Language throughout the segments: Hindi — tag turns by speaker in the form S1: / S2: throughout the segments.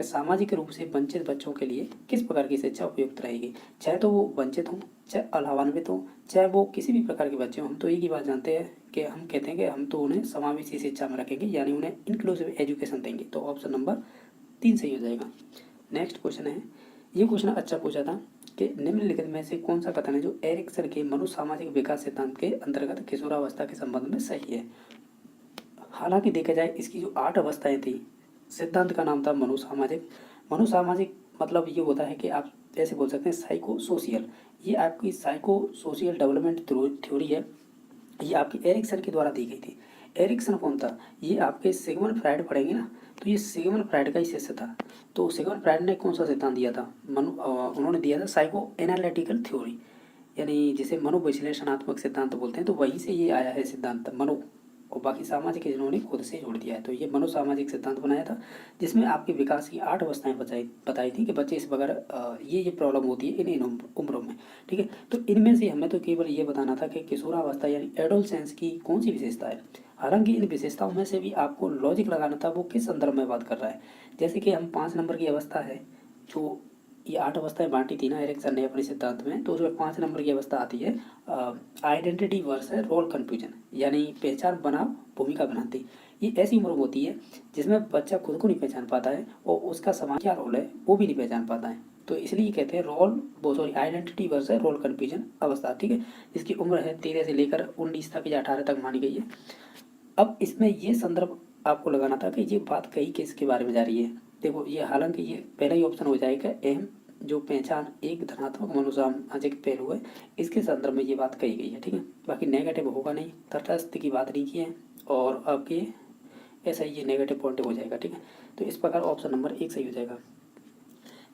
S1: सामाजिक रूप से वंचित बच्चों के लिए किस प्रकार की शिक्षा उपयुक्त रहेगी। चाहे तो वो वंचित हों, चाहे अलावान्वित हों, चाहे वो किसी भी प्रकार के बच्चे हों, हम तो एक ही बात जानते हैं कि हम कहते हैं कि हम तो उन्हें समावेशी शिक्षा में रखेंगे, यानी उन्हें इंक्लूसिव एजुकेशन देंगे। तो ऑप्शन नंबर 3 सही हो जाएगा। नेक्स्ट क्वेश्चन है, ये क्वेश्चन अच्छा पूछा था कि निम्नलिखित में से कौन सा कथन है जो एरिक्सन के मनुसामाजिक विकास सिद्धांत के अंतर्गत किशोरावस्था के संबंध में सही है। हालांकि देखा जाए इसकी जो 8 अवस्थाएं थी, सिद्धांत का नाम था मनुसामाजिक। मनुसामाजिक मतलब ये होता है कि आप ऐसे बोल सकते हैं साइको सोशियल। ये आपकी साइको सोशियल डेवलपमेंट थ्योरी है, ये आपकी एरिक्सन के द्वारा दी गई थी। एरिक्सन कौन था? ये आपके सिगमंड फ्राइड पढ़ेंगे ना, तो ये सिगमंड फ्राइड का ही शिष्य था। तो सिगमंड फ्राइड ने कौन सा सिद्धांत दिया था? उन्होंने दिया था साइको एनालिटिकल थ्योरी, यानी जिसे मनोविश्लेषणात्मक सिद्धांत बोलते हैं। तो वहीं से ये आया है सिद्धांत मनो, और बाकी सामाजिक इन्होंने खुद से जोड़ दिया है। तो ये मनोसामाजिक सिद्धांत बनाया था, जिसमें आपके विकास की 8 अवस्थाएं बताई थी कि बच्चे इस प्रकार ये प्रॉब्लम होती है इन उम्रों में। ठीक है, तो इनमें से हमें तो केवल ये बताना था कि किशोरावस्था यानी एडोलसेंस की कौन सी विशेषता है। हालांकि इन विशेषताओं में से भी आपको लॉजिक लगाना था वो किस संदर्भ में बात कर रहा है। जैसे कि हम 5 नंबर की अवस्था है, जो ये 8 अवस्थाएं बांटी थी ना एरिक्सन ने अपने सिद्धांत में, तो उसमें 5 नंबर की अवस्था आती है आइडेंटिटी वर्सेस रोल कन्फ्यूजन, यानी पहचान बनाम भूमिका भ्रांति। ये ऐसी उम्र होती है जिसमें बच्चा खुद को नहीं पहचान पाता है और उसका समाज क्या रोल है वो भी नहीं पहचान पाता है। तो इसलिए कहते हैं आइडेंटिटी वर्सेस रोल कन्फ्यूजन अवस्था। ठीक है, इसकी उम्र है 13 से लेकर 19 तक या 18 तक मानी गई है। अब इसमें ये संदर्भ आपको लगाना था कि ये बात कही किसके बारे में जा रही है। देखो ये, हालांकि ये पहला ही ऑप्शन हो जाएगा, अहम जो पहचान एक धनात्मक मनोसामाजिक पहलू है, इसके संदर्भ में ये बात कही गई है। ठीक है, बाकी नेगेटिव होगा नहीं, तटस्थ की बात नहीं की है, और आपके ऐसा ही ये नेगेटिव पॉइंट हो जाएगा। ठीक है, तो इस प्रकार ऑप्शन नंबर 1 सही हो जाएगा।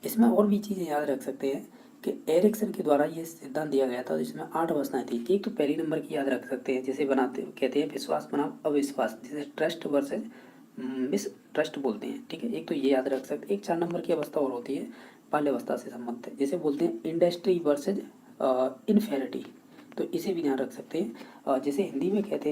S1: इसमें और भी चीज़ें याद रख सकते हैं कि एरिक्सन के द्वारा ये सिद्धांत दिया गया था जिसमें 8 अवस्थाएं थी। एक तो पहली नंबर की याद रख सकते हैं, जिसे बनाते कहते हैं विश्वास बनाम अविश्वास, जिसे ट्रस्ट वर्सेज मिस ट्रस्ट बोलते हैं। ठीक है, एक तो ये याद रख सकते। एक 4 नंबर की अवस्था और होती है बाल्यावस्था से संबंधित है, जिसे बोलते हैं इंडस्ट्री वर्सेज इनफेरिटी। तो इसे भी ध्यान रख सकते हैं, जिसे हिंदी में कहते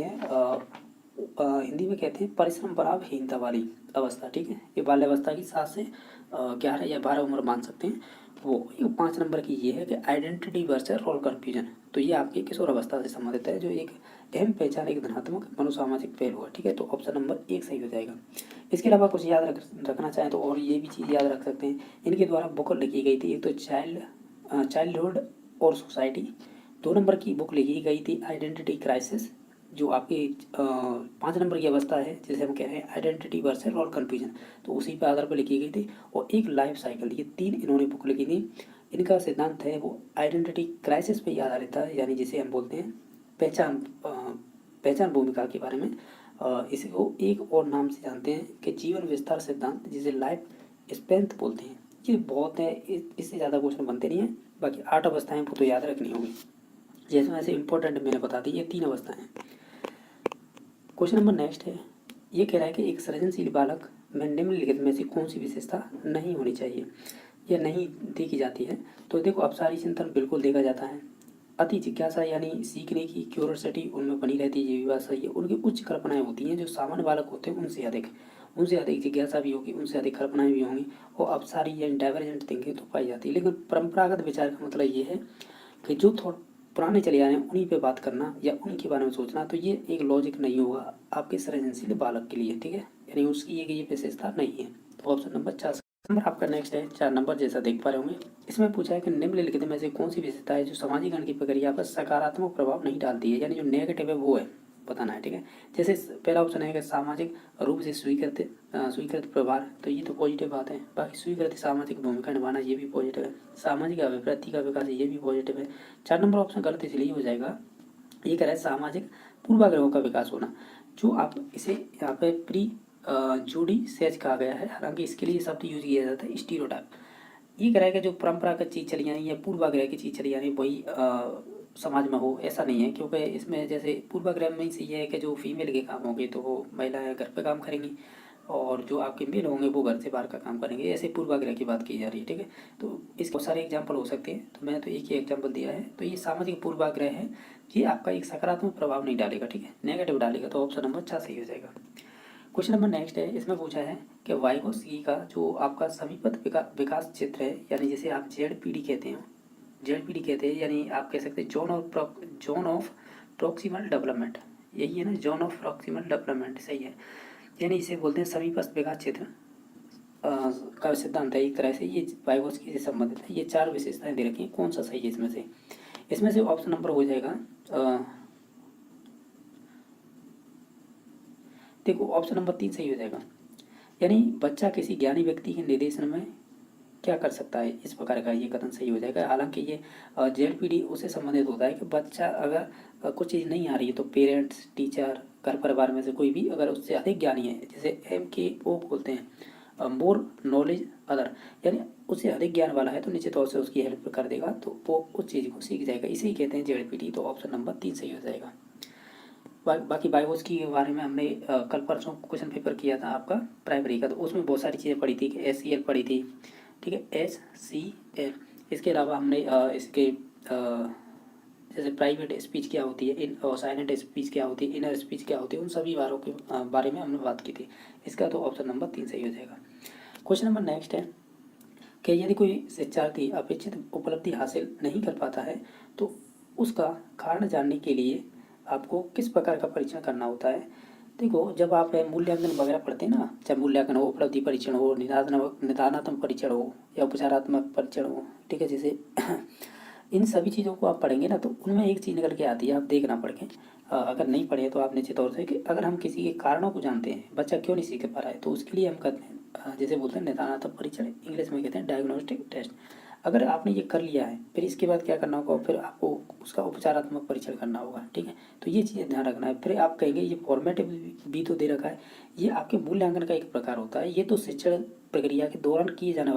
S1: हैं परिश्रम बनाम हीनता वाली अवस्था। ठीक है, ये बाल्यावस्था की 7 से 11 या 12 उम्र मान सकते हैं। वो एक 5 नंबर की ये है कि आइडेंटिटी वर्सेस रोल कन्फ्यूजन। तो ये आपकी किशोर अवस्था से संबंधित है, जो एक अहम पहचान एक धनात्मक मनोसामाजिक पहलू है। ठीक है, तो ऑप्शन नंबर 1 सही हो जाएगा। इसके अलावा कुछ याद रखना चाहें तो और ये भी चीज़ याद रख सकते हैं, इनके द्वारा बुक लिखी गई थी। एक तो चाइल्डहुड और सोसाइटी, 2 नंबर की बुक लिखी गई थी आइडेंटिटी क्राइसिस, जो आपकी 5 नंबर की अवस्था है, जिसे हम कह रहे हैं आइडेंटिटी वर्सेस रोल कन्फ्यूजन, तो उसी पे आधार पर लिखी गई थी। और एक लाइफ साइकिल, ये 3 इन्होंने बुक लिखी थी। इनका सिद्धांत है वो आइडेंटिटी क्राइसिस पे ही आधारित था, यानी जिसे हम बोलते हैं पहचान भूमिका के बारे में। इसको एक और नाम से जानते हैं कि जीवन विस्तार सिद्धांत, जिसे लाइफ स्पेंथ बोलते हैं। ये बहुत है, इससे ज़्यादा क्वेश्चन बनते नहीं हैं। बाकी 8 अवस्थाएं वो तो याद रखनी होगी, जैसे वैसे इंपॉर्टेंट मैंने बता दी, ये 3 अवस्थाएं हैं। क्वेश्चन नंबर नेक्स्ट है, ये कह रहा है कि एक सृजनशील बालक में निम्नलिखित में से कौन सी विशेषता नहीं होनी चाहिए या नहीं देखी जाती है। तो देखो, अपसारी चिंतन बिल्कुल देखा जाता है। अति जिज्ञासा यानी सीखने की क्यूरियोसिटी उनमें बनी रहती है, ये भी बात सही है। उनकी उच्च कल्पनाएं होती हैं, जो सामान्य बालक होते हैं उनसे अधिक जिज्ञासा भी होगी, उनसे अधिक कल्पनाएं भी होंगी, और अपसारी यानी डाइवर्जेंट थिंकिंग तो पाई जाती है। लेकिन परंपरागत विचार का मतलब ये है कि जो थोड़ा पुराने चले आ रहे हैं उन्हीं पे बात करना या उन्हीं के बारे में सोचना, तो ये एक लॉजिक नहीं होगा आपके सृजनशील बालक के लिए। ठीक है, यानी उसकी ये विशेषता नहीं है। तो ऑप्शन नंबर 4 नंबर आपका नेक्स्ट है। 4 नंबर जैसा देख पा रहे होंगे, इसमें पूछा है कि निम्नलिखित में से कौन सी विशेषता है जो समाजीकरण की प्रक्रिया पर सकारात्मक प्रभाव नहीं डालती है, यानी जो नेगेटिव है वो है बताना है। ठीक है, जैसे पहला ऑप्शन है कि सामाजिक रूप से स्वीकृत व्यवहार, तो ये तो पॉजिटिव बात है। बाकी स्वीकृत सामाजिक भूमिका निभाना, ये भी पॉजिटिव है। सामाजिक अभिवृद्धि का विकास, ये भी पॉजिटिव है। 4 नंबर ऑप्शन गलत इसलिए हो जाएगा, ये कह रहा है सामाजिक पूर्वाग्रहों का विकास होना, जो आप इसे यहाँ पे प्री जूडी सेज कहा गया है। हालांकि इसके लिए शब्द यूज किया जाता है स्टीरियोटाइप। ये कह रहा है कि जो परंपरागत चीज़ चली आनी या पूर्वाग्रह की चीज़ चली आनी वही समाज में हो, ऐसा नहीं है। क्योंकि इसमें जैसे पूर्वाग्रह में से ये है कि जो फीमेल के काम होंगे तो वो महिलाएं घर पे काम करेंगी, और जो आपके मेल होंगे वो घर से बाहर का काम करेंगे, ऐसे पूर्वाग्रह की बात की जा रही है। ठीक है, तो इसके बहुत सारे एग्जाम्पल हो सकते हैं, तो मैंने तो एक ही एग्जाम्पल दिया है। तो ये सामाजिक पूर्वाग्रह है, ये आपका एक सकारात्मक प्रभाव नहीं डालेगा। ठीक है, नेगेटिव डालेगा। तो ऑप्शन नंबर 4 सही हो जाएगा। क्वेश्चन नंबर नेक्स्ट है, इसमें पूछा है कि वाइगोत्स्की का जो आपका समीपत विकास क्षेत्र है, यानी जिसे आप जेडपीडी कहते हैं, जेडपीडी कहते हैं, यानी आप कह सकते हैं जोन ऑफ प्रॉक्सिमल डेवलपमेंट, यही है ना, जोन ऑफ प्रॉक्सिमल डेवलपमेंट, सही है। यानी इसे बोलते हैं समीपस्थ विकास क्षेत्र का सिद्धांत है एक तरह से, ये वाइगोत्स्की से संबंधित है। ये 4 विशेषताएं दे रखी हैं, कौन सा सही है इसमें से ऑप्शन नंबर हो जाएगा देखो ऑप्शन नंबर 3 सही हो जाएगा। यानी बच्चा किसी ज्ञानी व्यक्ति के निर्देशन में क्या कर सकता है, इस प्रकार का ये कथन सही हो जाएगा। हालांकि ये जेडपीडी उससे संबंधित होता है कि बच्चा अगर कुछ चीज़ नहीं आ रही है तो पेरेंट्स, टीचर, घर परिवार में से कोई भी अगर उससे अधिक ज्ञानी है, जैसे MKO बोलते हैं, मोर नॉलेज अदर, यानी उससे अधिक ज्ञान वाला है तो निश्चित तौर से उसकी हेल्प कर देगा, तो वो उस चीज़ को सीख जाएगा, इसे ही कहते हैं जेडपीडी। तो ऑप्शन नंबर 3 सही हो जाएगा। बाकी वाइगोत्स्की के बारे में हमने कल परसों क्वेश्चन पेपर किया था आपका प्राइमरी का, तो उसमें बहुत सारी चीज़ें पढ़ी थी कि SCL पढ़ी थी, ठीक है, SCL। इसके अलावा हमने इसके जैसे प्राइवेट स्पीच क्या होती है, इन और साइलेंट स्पीच क्या होती है, इनर स्पीच क्या होती है, उन सभी बारों के बारे में हमने बात की थी। इसका तो ऑप्शन नंबर 3 सही हो जाएगा। क्वेश्चन नंबर नेक्स्ट है कि यदि कोई शिक्षार्थी अपेक्षित उपलब्धि हासिल नहीं कर पाता है तो उसका कारण जानने के लिए आपको किस प्रकार का परीक्षण करना होता है। देखो जब आप मूल्यांकन वगैरह पढ़ते हैं ना, चाहे मूल्यांकन हो, उपलब्धि परीक्षण हो, निदानात्मक परीक्षण हो या उपचारात्मक परीक्षण हो, ठीक है, जैसे इन सभी चीज़ों को आप पढ़ेंगे ना तो उनमें एक चीज़ निकल के आती है, आप देखना पढ़ के। अगर नहीं पढ़े तो आप निश्चित तौर से कि अगर हम किसी के कारणों को जानते हैं, बच्चा क्यों नहीं सीख पा रहा है, तो उसके लिए हम कहते हैं जैसे बोलते हैं निदानात्मक परीक्षण, इंग्लिश में कहते हैं डायग्नोस्टिक टेस्ट। अगर आपने ये कर लिया है फिर इसके बाद क्या करना होगा, फिर आपको उसका उपचारात्मक परीक्षण करना होगा, ठीक है। तो ये चीज़ें ध्यान रखना है। फिर आप कहेंगे ये फॉर्मेटिव भी तो दे रखा है, ये आपके मूल्यांकन का एक प्रकार होता है, ये तो शिक्षण प्रक्रिया के दौरान किए जाने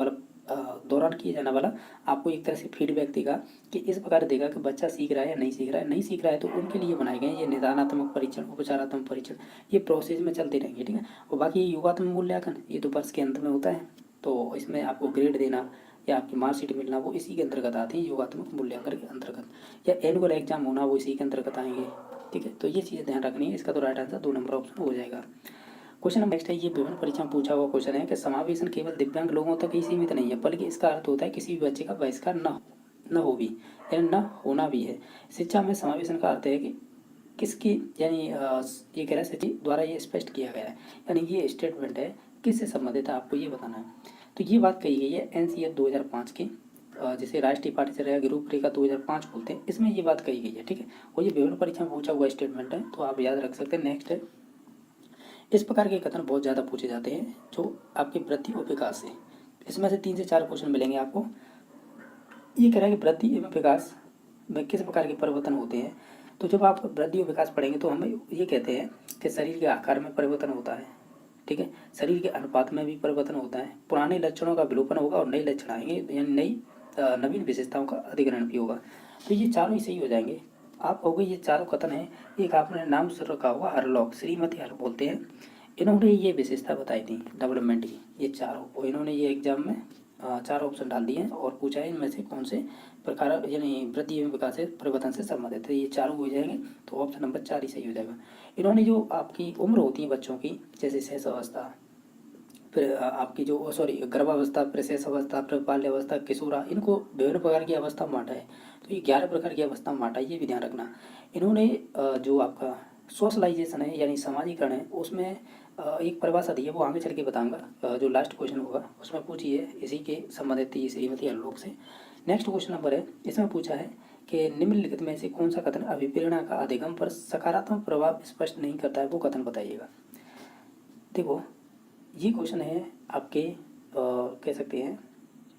S1: वाला आपको एक तरह से फीडबैक देगा कि इस प्रकार देगा कि बच्चा सीख रहा है या नहीं सीख रहा है। नहीं सीख रहा है तो उनके लिए बनाए गए ये निदानात्मक परीक्षण, उपचारात्मक परीक्षण, ये प्रोसेस में चलते रहेंगे, ठीक है। और बाकी योगात्मक मूल्यांकन ये तो वर्ष के अंत में होता है, तो इसमें आपको ग्रेड देना या आपकी मार्कशीट मिलना वो इसी के अंतर्गत आते हैं, योगात्मक मूल्यांकन के अंतर्गत, या एनुअल एग्जाम होना वो इसी के अंतर्गत आएंगे, ठीक है। तो ये चीज़ें ध्यान रखनी है। इसका तो राइट आंसर 2 नंबर ऑप्शन हो जाएगा। क्वेश्चन नंबर नेक्स्ट है, ये विभिन्न परीक्षा में पूछा हुआ क्वेश्चन है कि समावेशन केवल दिव्यांग लोगों तक ही सीमित नहीं है, बल्कि इसका अर्थ होता है किसी भी बच्चे का बहिष्कार न हो भी, यानी न होना भी है। शिक्षा में समावेशन का अर्थ है कि किसकी, यानी ये कह रहा है सचिव द्वारा ये स्पष्ट किया गया है, यानी ये स्टेटमेंट है किससे संबंधित है, आपको ये बताना है। तो ये बात कही गई है NCF 2005 के, जिसे राष्ट्रीय पाठ्यचर्या की रूपरेखा 2005 बोलते हैं, इसमें ये बात कही गई है, ठीक है। और ये विभिन्न परीक्षा में पूछा हुआ स्टेटमेंट है, तो आप याद रख सकते हैं। नेक्स्ट है, इस प्रकार के कथन बहुत ज़्यादा पूछे जाते हैं जो आपकी वृद्धि और विकास से, इसमें से 3 से 4 क्वेश्चन मिलेंगे आपको। ये कह रहा है कि वृद्धि एवं विकास में किस प्रकार के परिवर्तन होते हैं। तो जब आप वृद्धि और विकास पढ़ेंगे तो हमें ये कहते हैं कि शरीर के आकार में परिवर्तन होता है, ठीक है, शरीर के अनुपात में भी परिवर्तन होता है, पुराने लक्षणों का विलोपन होगा और नए लक्षण आएंगे, यानी नवीन विशेषताओं का अधिग्रहण भी होगा। तो ये चारों ही सही हो जाएंगे। आप कहोगे ये चारों कथन है, एक आपने नाम सुन रखा होगा हरलॉक, श्रीमती हर बोलते हैं, इन्होंने ये विशेषता बताई थी डेवलपमेंट की, ये चारों, और इन्होंने ये एग्जाम में 4 ऑप्शन डाल दिए हैं और पूछा है इनमें से कौन से प्रकार, यानी वृद्धि एवं विकास से परिवर्तन से संबंधित है। ये चारों हो जाएंगे, तो ऑप्शन नंबर 4 ही सही हो जाएगा। इन्होंने जो आपकी उम्र होती है बच्चों की, जैसे शेष अवस्था, फिर आपकी जो गर्भावस्था, फिर शेष अवस्था, फिर बाल्यावस्था, किशोरा, इनको विभिन्न प्रकार की अवस्था में बांटा है। तो ये 11 प्रकार की अवस्था में बांटा है, ये भी ध्यान रखना। इन्होंने जो आपका सोशलाइजेशन है यानी समाजीकरण है, उसमें एक परिभाषा दी है, वो आगे चल के बताऊंगा, जो लास्ट क्वेश्चन होगा उसमें पूछी है, इसी के संबंधित थी श्रीमती हरलोक से। नेक्स्ट क्वेश्चन नंबर है, इसमें पूछा है कि निम्नलिखित में से कौन सा कथन अभिप्रेरणा का अधिगम पर सकारात्मक प्रभाव स्पष्ट नहीं करता है, वो कथन बताइएगा। देखो ये क्वेश्चन है आपके कह सकते हैं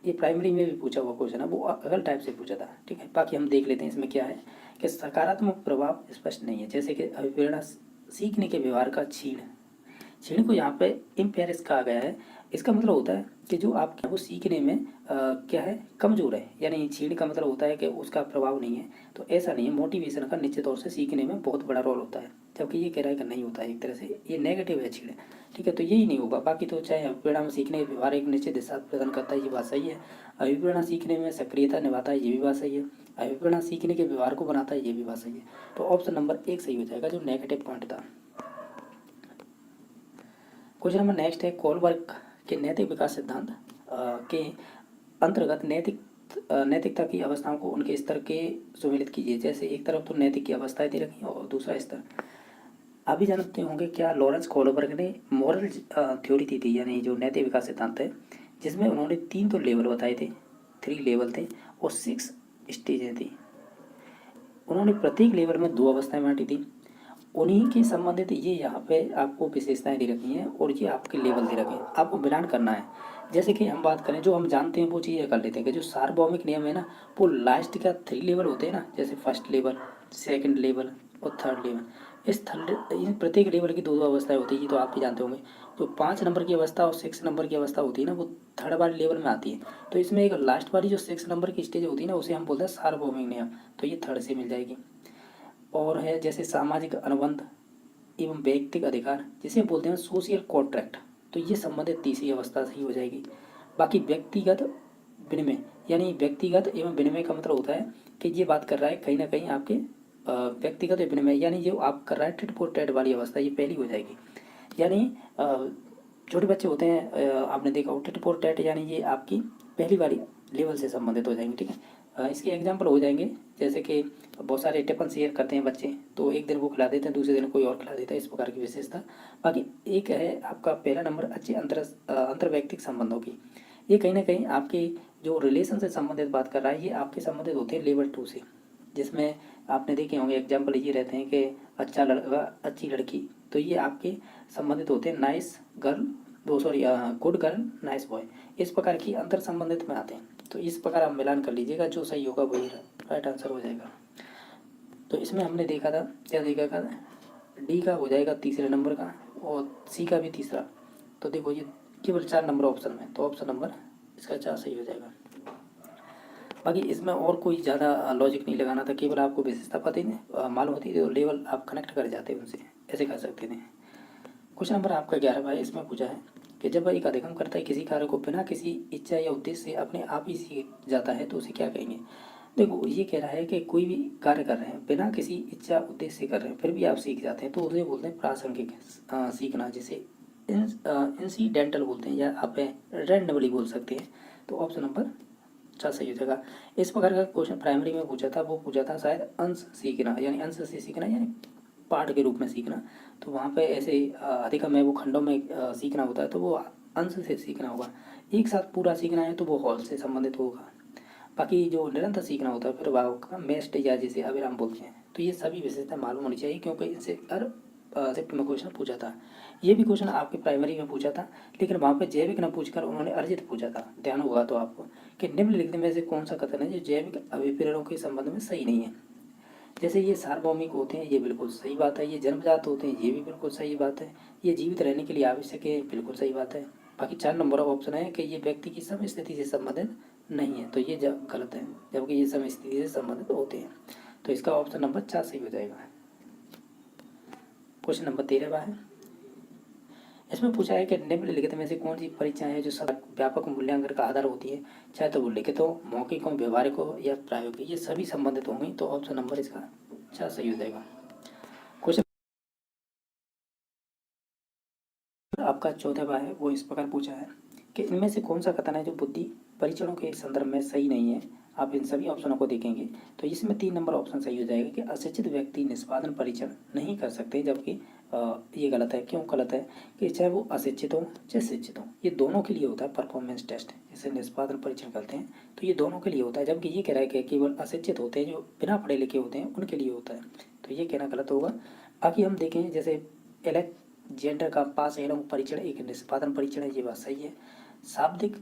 S1: ये प्राइमरी में भी पूछा हुआ क्वेश्चन है, वो अगल टाइप से पूछा था, ठीक है। बाकी हम देख लेते हैं इसमें क्या है कि सकारात्मक प्रभाव स्पष्ट नहीं है, जैसे कि अभिप्रेरणा सीखने के व्यवहार का छीण को यहाँ पे इम्पेयर्स कहा गया है। इसका मतलब होता है कि जो आप वो सीखने में क्या है, कमज़ोर है, यानी छीण का मतलब होता है कि उसका प्रभाव नहीं है। तो ऐसा नहीं है, मोटिवेशन का निश्चित तौर से सीखने में बहुत बड़ा रोल होता है, जबकि ये कह रहा है कि नहीं होता है, एक तरह से ये नेगेटिव है छीण, ठीक है। तो यही नहीं होगा। बाकी तो चाहे अभिप्रेरणा में सीखने के व्यवहार एक निश्चित दिशा प्रदान करता है, ये बात सही है। अभिप्रेरणा सीखने में सक्रियता निभाता है, ये भी बात सही है। अभिप्रेरणा सीखने के व्यवहार को बनाता है, ये भी बात सही है। तो ऑप्शन नंबर 1 सही हो जाएगा, जो नेगेटिव पॉइंट था। क्वेश्चन नंबर नेक्स्ट है, कोलबर्ग के नैतिक विकास सिद्धांत के अंतर्गत नैतिकता की अवस्थाओं को उनके स्तर के सुमेलित कीजिए। जैसे एक तरफ तो नैतिक की अवस्थाएं दे रखी हैं और दूसरा स्तर। अभी जानते होंगे क्या लॉरेंस कोलबर्ग ने मॉरल थ्योरी दी थी, यानी जो नैतिक विकास सिद्धांत है, जिसमें उन्होंने 3 तो लेवल बताए थे, 3 लेवल थे और 6 स्टेजें थी। उन्होंने प्रत्येक लेवल में 2 अवस्थाएं बांटी थी। उन्हीं के संबंधित ये यहाँ पे आपको विशेषताएं दे रखी हैं और ये आपके लेवल दे रखे हैं, आपको मिलान करना है। जैसे कि हम बात करें, जो हम जानते हैं वो चीज़ें कर लेते हैं कि जो सार्वभौमिक नियम है ना, वो लास्ट का 3 लेवल होते हैं ना, जैसे फर्स्ट लेवल, सेकंड लेवल और थर्ड लेवल। इन प्रत्येक लेवल की 2 अवस्थाएं होती है, ये तो आप भी जानते होंगे। जो 5 नंबर की अवस्था और 6 नंबर की अवस्था होती है ना, वो थर्ड वाले लेवल में आती है। तो इसमें एक लास्ट वाली जो 6 नंबर की स्टेज होती है ना, उसे हम बोलते हैं सार्वभौमिक नियम, तो ये थर्ड से मिल जाएगी। और है जैसे सामाजिक अनुबंध एवं व्यक्तिगत अधिकार, जिसे बोलते हैं सोशल कॉन्ट्रैक्ट, तो ये संबंधित तीसरी अवस्था से ही हो जाएगी। बाकी व्यक्तिगत विनिमय, यानी व्यक्तिगत एवं विनिमय का मतलब होता है कि ये बात कर रहा है कहीं ना कहीं आपके व्यक्तिगत विनिमय, यानी जो आप कर रहा है टिट फॉर टैट वाली अवस्था, ये पहली हो जाएगी। यानी छोटे बच्चे होते हैं, आपने देखा हो टिट फॉर टैट, यानी ये आपकी पहली वाली लेवल से संबंधित हो जाएंगे। ठीक है, इसके एग्जाम्पल हो जाएंगे जैसे कि बहुत सारे टिफिन शेयर करते हैं बच्चे, तो एक दिन वो खिला देते हैं, दूसरे दिन कोई और खिला देता है, इस प्रकार की विशेषता। बाकी एक है आपका पहला नंबर अच्छे अंतर्वैयक्तिक संबंधों की। ये कहीं ना कहीं आपके जो रिलेशन से संबंधित बात कर रहा है, ये आपके संबंधित होते हैं लेवल 2 से, जिसमें आपने देखे होंगे एग्जाम्पल ये रहते हैं कि अच्छा लड़का अच्छी लड़की, तो ये आपके संबंधित होते हैं नाइस गर्ल, वो sorry good girl nice boy, इस प्रकार की अंतर संबंधित में आते हैं। तो इस प्रकार आप मिलान कर लीजिएगा, जो सही होगा वही राइट आंसर हो जाएगा। तो इसमें हमने देखा था, क्या देखा था, डी का हो जाएगा तीसरे नंबर का और सी का भी तीसरा। तो देखो ये केवल 4 नंबर ऑप्शन में, तो ऑप्शन नंबर इसका 4 सही हो जाएगा। बाकी इसमें और कोई ज़्यादा लॉजिक नहीं लगाना था, केवल आपको विशेषता पता ही मालूम होती थी तो लेवल आप कनेक्ट कर जाते उनसे, ऐसे कर सकते थे। क्वेश्चन नंबर आपका 11 भाई, इसमें पूछा है कि जब एक अधिगम करता है किसी कार्य को बिना किसी इच्छा या उद्देश्य से अपने आप ही सीख जाता है तो उसे क्या कहेंगे। देखो ये कह रहा है कि कोई भी कार्य कर रहे हैं बिना किसी इच्छा उद्देश्य से कर रहे हैं, फिर भी आप सीख जाते हैं, तो उसे बोलते हैं प्रासंगिक सीखना, जिसे इंसिडेंटल बोलते हैं, या आप रैंडमली बोल सकते हैं। तो ऑप्शन नंबर 4 सही हो जाएगा। इस प्रकार का क्वेश्चन प्राइमरी में पूछा था, वो पूछा था शायद अंश सीखना, यानी अंश से सीखना, यानी पार्ट के रूप में सीखना। तो वहाँ पे ऐसे अधिगम है वो खंडों में सीखना होता है, तो वो अंश से सीखना होगा। एक साथ पूरा सीखना है तो वो हॉल से संबंधित होगा। बाकी जो निरंतर सीखना होता है फिर वह का मेस्ट, या जिसे अविराम बोलते हैं। तो ये सभी विशेषता मालूम होनी चाहिए, क्योंकि इनसे हर शिफ्ट में क्वेश्चन पूछा था। ये भी क्वेश्चन आपके प्राइमरी में पूछा था, लेकिन वहाँ पे जैविक न पूछकर उन्होंने अर्जित पूछा था, ध्यान होगा तो आपको, कि निम्नलिखित में से कौन सा कथन है जो जैविक अभिप्रेरणों के संबंध में सही नहीं है। जैसे ये सार्वभौमिक होते हैं, ये बिल्कुल सही बात है। ये जन्मजात होते हैं, ये भी बिल्कुल सही बात है। ये जीवित रहने के लिए आवश्यक है, बिल्कुल सही बात है। बाकी 4 नंबर ऑप्शन है कि ये व्यक्ति की समय स्थिति से संबंधित नहीं है, तो ये गलत है, जबकि ये समय स्थिति से संबंधित होते हैं। तो इसका ऑप्शन नंबर 4 सही हो जाएगा। क्वेश्चन नंबर 13 है, इसमें पूछा है कि निम्नलिखित में से कौन सी परीक्षाएं हैं जो सब व्यापक मूल्यांकन का आधार होती है, चाहे तो वो लिखित हो, मौखिक हो, व्यवहारिक हो या प्रायोगिक, ये सभी संबंधित होंगी। तो ऑप्शन नंबर इसका 4 सही हो जाएगा। क्वेश्चन आपका 14वां है, वो इस प्रकार पूछा है कि इनमें से कौन सा कथन है जो बुद्धि परीक्षणों के संदर्भ में सही नहीं है। आप इन सभी ऑप्शनों को देखेंगे तो इसमें 3 नंबर ऑप्शन सही हो जाएगा कि अशिक्षित व्यक्ति निष्पादन परीक्षण नहीं कर सकते, जबकि ये गलत है। क्यों गलत है कि चाहे वो अशिक्षित हो चाहे शिक्षित हो, ये दोनों के लिए होता है परफॉर्मेंस टेस्ट, जिसे निष्पादन परीक्षण करते हैं, तो ये दोनों के लिए होता है। जबकि ये कह रहा है कि केवल अशिक्षित होते हैं, जो बिना पढ़े लिखे होते हैं, उनके लिए होता है, तो ये कहना गलत होगा। बाकी हम देखें जैसे जेंडर का पास एवं परीक्षण एक निष्पादन परीक्षण है, ये बात सही है। शाब्दिक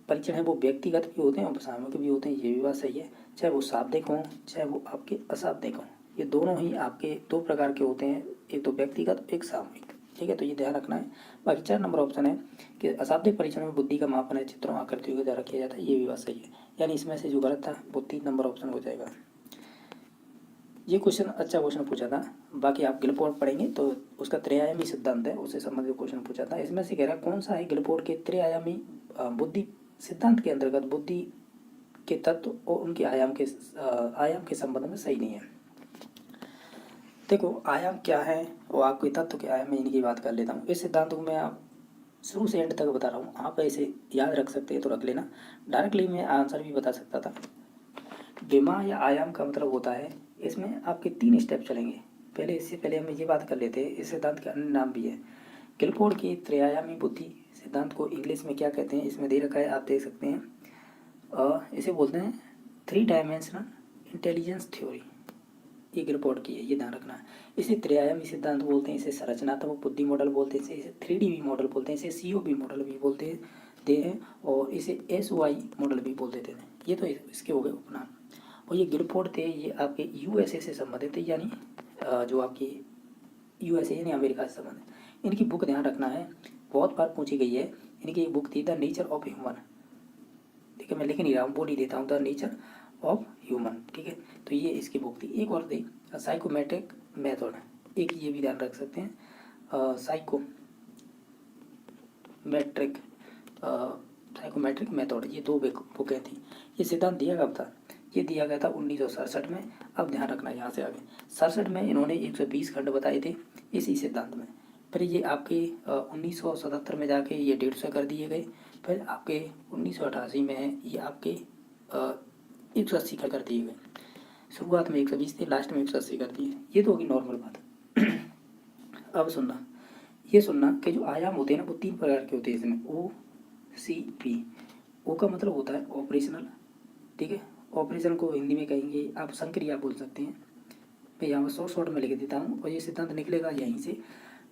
S1: परीक्षण है वो व्यक्तिगत भी होते हैं और सामूहिक भी होते हैं, ये भी बात सही है। चाहे वो शाब्दिक हों चाहे वो आपके अशाब्दिक हों, ये दोनों ही आपके 2 प्रकार के होते हैं, एक तो व्यक्तिगत एक सामूहिक। ठीक है, तो ये ध्यान रखना है। बाकी 4 नंबर ऑप्शन है कि अशाब्दिक परीक्षण में बुद्धि का मापन है चित्रों आकृतियों के द्वारा किया जाता है, ये भी बात सही है। यानी इसमें से जो गलत था वो 3 नंबर ऑप्शन हो जाएगा। ये क्वेश्चन अच्छा क्वेश्चन पूछा था। बाकी आप गिलपोर्ट पढ़ेंगे तो उसका त्रिआयामी सिद्धांत है, उससे संबंधित क्वेश्चन पूछा था। इसमें से कह रहा है कौन सा है गिलपोर्ट के त्रिआयामी बुद्धि सिद्धांत के अंतर्गत बुद्धि के तत्व और उनके आयाम के संबंध में सही नहीं है। देखो आयाम क्या है और आपके तत्व क्या है, मैं इनकी बात कर लेता हूँ। इस सिद्धांत को मैं शुरू से एंड तक बता रहा हूँ, आप ऐसे याद रख सकते हैं तो रख लेना। डायरेक्टली मैं आंसर भी बता सकता था। विमा या आयाम का मतलब होता है, इसमें आपके 3 स्टेप चलेंगे। पहले इससे पहले हम ये बात कर लेते हैं, इस सिद्धांत के अन्य नाम भी है। गिलफोर्ड की त्रयायामी बुद्धि सिद्धांत को इंग्लिश में क्या कहते हैं, इसमें दे रखा है, आप देख सकते हैं। इसे बोलते हैं 3 डायमेंशनल इंटेलिजेंस थ्योरी। ये गिलफोर्ड की है, ये ध्यान रखना है। इसे त्रयायामी सिद्धांत बोलते हैं, इसे संरचनात्मक बुद्धि मॉडल बोलते हैं, इसे 3D मॉडल बोलते हैं, इसे COB मॉडल भी बोलते हैं और इसे SOI मॉडल भी बोल देते हैं। ये तो इसके हो गए उपनाम। और ये गिलफोर्ड थे, ये आपके USA से संबंधित थे, यानी जो आपकी USA यानी अमेरिका से संबंधित। इनकी बुक ध्यान रखना है, बहुत बार पूछी गई है। इनकी एक बुक थी द नेचर ऑफ ह्यूमन। ठीक है, मैं लिख नहीं रहा हूँ, बोल ही देता हूँ, द नेचर ऑफ ह्यूमन। ठीक है, तो ये इसकी बुक थी। एक और थी साइकोमेट्रिक मेथड, एक ये भी ध्यान रख सकते हैं, साइकोमेट्रिक मेथड, ये 2 बुकें थी। ये सिद्धांत दिया कब था, ये दिया गया था 1967 में। अब ध्यान रखना यहाँ से आगे, 67 में इन्होंने 120 खंड बताए थे इसी सिद्धांत में। फिर ये आपके 1977 में जाके ये 150 कर दिए गए। फिर आपके 1988 में ये आपके 180 कर दिए गए। शुरुआत में 120 थे, लास्ट में 180 कर दिए। ये तो होगी नॉर्मल बात। अब सुनना, ये सुनना कि जो आयाम होते हैं ना, वो 3 प्रकार के होते हैं इसमें, OCP। ओ का मतलब होता है ऑपरेशनल। ठीक है, ऑपरेशन को हिंदी में कहेंगे आप संक्रिया बोल सकते हैं। मैं यहाँ पर शॉर्ट में लिख देता हूँ और ये सिद्धांत निकलेगा यहीं से।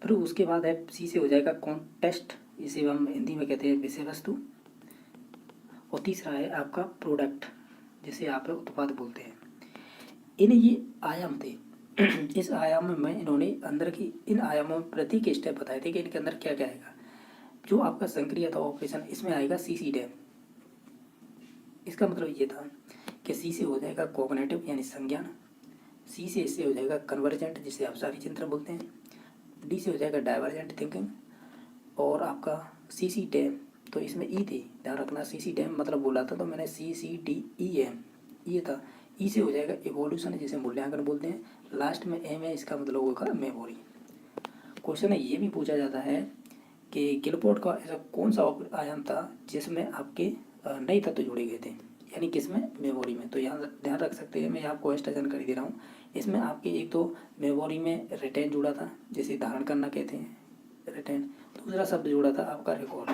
S1: फिर उसके बाद है C से हो जाएगा कॉन्टेस्ट, इसे हम हिंदी में कहते हैं विषय वस्तु। और तीसरा है आपका प्रोडक्ट, जिसे आप उत्पाद बोलते हैं। इन्हें ये आयाम थे। इस आयाम में इन्होंने अंदर की इन आयामों में प्रतीक स्टेप बताए थे कि इनके अंदर क्या क्या आएगा। जो आपका संक्रिया था ऑपरेशन, इसमें आएगा CC डैम। इसका मतलब ये था कि C से हो जाएगा कॉग्निटिव यानी संज्ञान, C से इससे हो जाएगा कन्वर्जेंट, जिसे आप सारी चिंतन बोलते हैं, D से हो जाएगा डाइवर्जेंट थिंकिंग, और आपका CC डैम, तो इसमें E थी, ध्यान रखना। CC डैम मतलब बोला था तो मैंने CCDEM, ये था। E से हो जाएगा इवोल्यूशन, जिसे मूल्यांकन बोलते हैं। लास्ट में M है, इसका मतलब होगा मेमोरी। क्वेश्चन है ये भी पूछा जाता है कि गिलफोर्ड का ऐसा कौन सा आयाम था जिसमें आपके नए तत्व जोड़े गए थे, यानी किसमें, मेमोरी में। तो यहाँ ध्यान रख सकते हैं, मैं आपको एक्स्ट्रा जानकारी दे रहा हूँ। इसमें आपके एक तो मेमोरी में रिटेन जुड़ा था, जिसे धारण करना कहते हैं, रिटेन। दूसरा शब्द जुड़ा था आपका रिकॉल।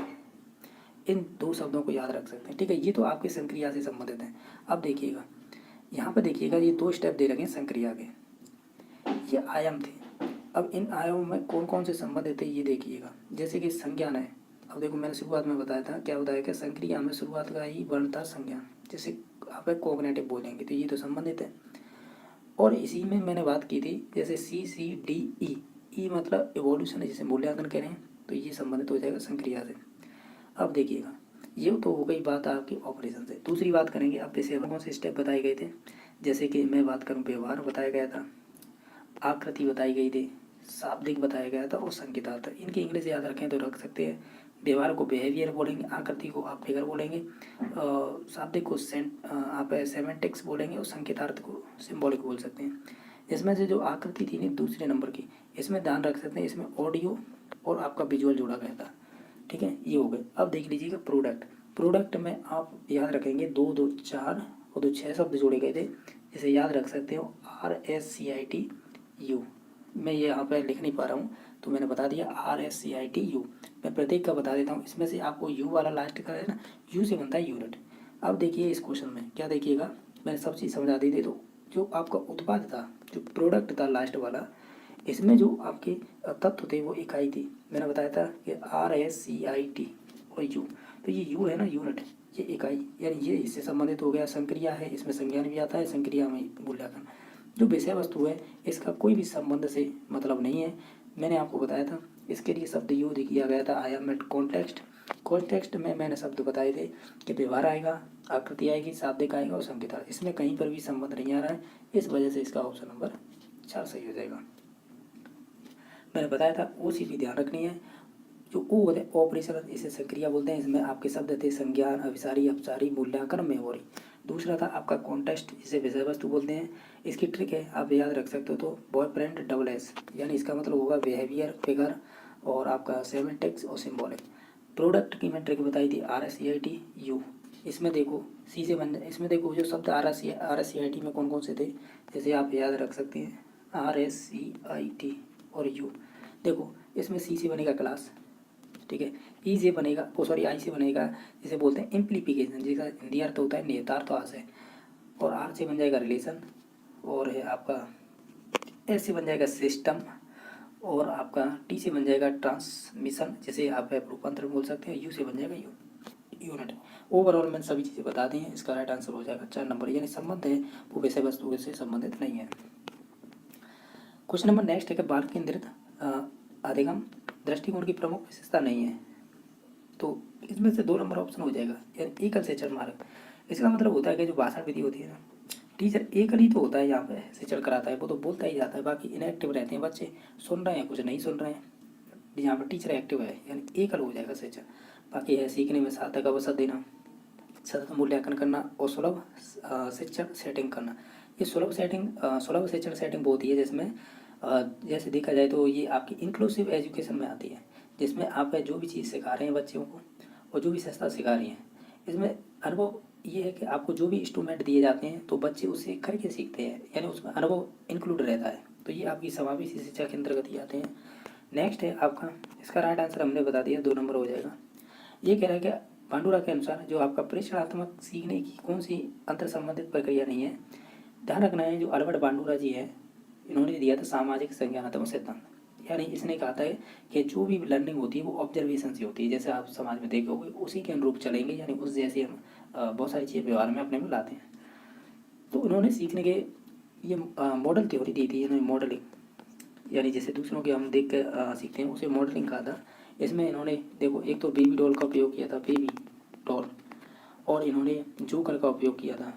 S1: इन 2 शब्दों को याद रख सकते हैं। ठीक है, ये तो आपके संक्रिया से संबंधित हैं। अब देखिएगा, यहाँ पर देखिएगा, ये 2 स्टेप दे रखे हैं संक्रिया के, ये आयाम थे। अब इन आयामों में कौन कौन से संबंधित है ये देखिएगा। जैसे कि संज्ञान है, अब देखो मैंने शुरुआत में बताया था, क्या बताया कि संक्रिया में शुरुआत का ही वर्ण था संज्ञान, जैसे आप कोग्निटिव बोलेंगे, तो ये तो संबंधित है। और इसी में मैंने बात की थी, जैसे CCDE, ई मतलब इवोल्यूशन है, जिसे मूल्यांकन कह रहे हैं, तो ये संबंधित हो जाएगा संक्रिया से। अब देखिएगा, ये तो हो गई बात आपकी ऑपरेशन से। दूसरी बात करेंगे, अब जैसे कौन से स्टेप बताए गए थे, जैसे कि मैं बात करूँ, व्यवहार बताया गया था, आकृति बताई गई थी, शाब्दिक बताया गया था, और संकेतार्थ। इनकी इंग्लिश याद रखें तो रख सकते हैं। व्यवहार को बिहेवियर बोलेंगे, आकृति को आप फिगर बोलेंगे, शाब्दिक को आप सेमेंटिक्स बोलेंगे, और संकेतार्थ को सिंबॉलिक बोल सकते हैं। इसमें से जो आकृति थी नहीं, दूसरे नंबर की, इसमें ध्यान रख सकते हैं, इसमें ऑडियो और आपका विजुअल जोड़ा गया था। ठीक है, ये हो गए। अब देख लीजिएगा प्रोडक्ट। प्रोडक्ट में आप याद रखेंगे 2 2 4 और 2 6 शब्द जोड़े गए थे, जिसे याद रख सकते हो RSCITU। मैं ये यहाँ पर लिख नहीं पा रहा हूँ, तो मैंने बता दिया RSCITU। मैं प्रत्येक का बता देता हूँ। इसमें से आपको U वाला लास्ट का है ना, U से बनता है यूनिट। अब देखिए इस क्वेश्चन में क्या देखिएगा, मैंने सब चीज़ समझा दी थी। तो जो आपका उत्पाद था, जो प्रोडक्ट था लास्ट वाला, इसमें जो आपके तत्व थे वो इकाई थी। मैंने बताया था कि RSCIT और U, तो ये U है ना, यूनिट, ये इकाई, यानी ये इससे संबंधित हो गया। संक्रिया है, इसमें संज्ञान भी आता है, संक्रिया में मूल्यांकन। जो विषय वस्तु है, इसका कोई भी संबंध से मतलब नहीं है। मैंने आपको बताया था, इसके लिए शब्द यूज किया गया था, I am at context. Context में मैंने शब्द बताए थे कि व्यवहार आएगा, आकृति आएगी, शाब्दिक आएगा, और संकेत। इसमें कहीं पर भी संबंध नहीं आ रहा है, इस वजह से इसका ऑप्शन नंबर 4 सही हो जाएगा। मैंने बताया था OCP ध्यान रखनी है। जो O होते हैं ऑपरेशन, इसे संक्रिया बोलते हैं। इसमें आपके शब्द थे संज्ञान, अभिसारी, अपसारी, मूल्यांकन, मेमोरी। दूसरा था आपका कॉन्टेक्स्ट, इसे विषय वस्तु बोलते हैं। इसकी ट्रिक है, आप याद रख सकते हो, तो बॉयफ्रेंड डबल S, यानी इसका मतलब होगा बिहेवियर, फिगर, और आपका सेमेंटिक्स और सिंबॉलिक। प्रोडक्ट की मैंने ट्रिक बताई थी RSCIT U। इसमें देखो सी से बन जाए, इसमें देखो जो शब्द RSCIT में कौन कौन से थे, जैसे आप याद रख सकते हैं RSCIT और U। देखो इसमें सी से बनेगा क्लास, ठीक है, ई से बनेगा आई से बनेगा जिसे बोलते हैं इम्प्लीफिकेशन, जिसका हिंदी अर्थ होता है निहितार्थवास, और आर से बन जाएगा रिलेशन, और है आपका एस से बन जाएगा सिस्टम, और आपका टी से बन जाएगा ट्रांसमिशन, जैसे आप रूपांतरण बोल सकते हैं, यू से बन जाएगा यूनिट। ओवरऑल मैंने सभी चीज़ें बता दी हैं, इसका राइट आंसर हो जाएगा 4 नंबर, यानी संबंध है वो विषय वस्तु से संबंधित नहीं है। क्वेश्चन नंबर नेक्स्ट है कि बाल केंद्रित अधिगम दृष्टिकोण की प्रमुख विशेषता नहीं है, तो इसमें से 2 नंबर ऑप्शन हो जाएगा, यानी एकल शिक्षण मार्ग। इसका मतलब होता है कि जो भाषण विधि होती है ना, टीचर एकल ही तो होता है, यहाँ पे शिक्षण कराता है, वो तो बोलता ही जाता है, बाकी इनएक्टिव रहते हैं बच्चे, सुन रहे हैं कुछ नहीं सुन रहे हैं। यहाँ पर टीचर एक्टिव है, यानी एकल हो जाएगा शिक्षण। बाकी है सीखने में सार्थक अवसर देना, सतत मूल्यांकन करना, और सुलभ शिक्षण सेटिंग करना। ये सुलभ शिक्षण सेटिंग वो होती है जिसमें जैसे देखा जाए तो ये आपकी इंक्लूसिव एजुकेशन में आती है, जिसमें आप जो भी चीज़ सिखा रहे हैं बच्चों को और जो भी संस्था सिखा रही है, इसमें अनुभव ये है कि आपको जो भी इंस्ट्रूमेंट दिए जाते हैं तो बच्चे उससे करके सीखते हैं, यानी उसमें अनुभव इंक्लूड रहता है, तो ये आपकी समावेशी शिक्षा के अंतर्गत ही आते हैं। नेक्स्ट है आपका, इसका राइट आंसर हमने बता दिया, 2 नंबर हो जाएगा। ये कह रहा है कि पांडुरा के अनुसार जो आपका प्रेषणात्मक सीखने की कौन सी अंतर संबंधित प्रक्रिया नहीं है। ध्यान रखना है, जो अल्बर्ट बांडुरा जी है इन्होंने दिया था सामाजिक संज्ञानात्मक सिद्धांत, यानी इसने कहा था कि जो भी लर्निंग होती है वो ऑब्जर्वेशन से होती है, जैसे आप समाज में देखोगे उसी के अनुरूप चलेंगे, यानी उस जैसे हम बहुत सारी चीज़ें व्यवहार में अपने में लाते हैं। तो उन्होंने सीखने के ये मॉडल थ्योरी दी थी, इन्होंने मॉडलिंग, यानी जैसे दूसरों के हम देख कर सीखते हैं उसे मॉडलिंग कहा था। इसमें इन्होंने देखो एक तो बेबी डॉल का उपयोग किया था, बेबी डॉल, और इन्होंने जोकर का उपयोग किया था,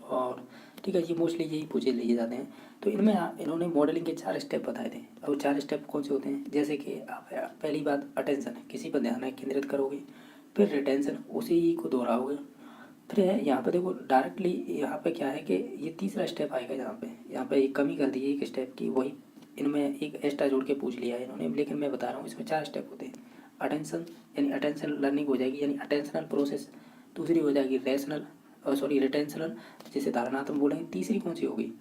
S1: और ठीक है, ये मोस्टली यही पूछे लिए जाते हैं। तो इनमें इन्होंने मॉडलिंग के 4 स्टेप बताए थे, और 4 स्टेप कौन से होते हैं, जैसे कि आप पहली बात अटेंशन, किसी पर ध्यान केंद्रित करोगे, फिर रिटेंशन, उसी को दोहराओगे, फिर है यहाँ पे देखो डायरेक्टली, यहाँ पे क्या है कि ये तीसरा स्टेप आएगा, यहाँ पे एक कमी कर दी है एक स्टेप की, वही इनमें एक एक्स्ट्रा जोड़ के पूछ लिया है इन्होंने, लेकिन मैं बता रहा हूँ इसमें 4 स्टेप होते हैं। अटेंशन, यानी अटेंशन लर्निंग हो जाएगी, यानी अटेंशनल प्रोसेस। दूसरी हो जाएगी रिटेंशनल, जैसे धारणात्मक बोलेंगे। तीसरी कौन सी होगी,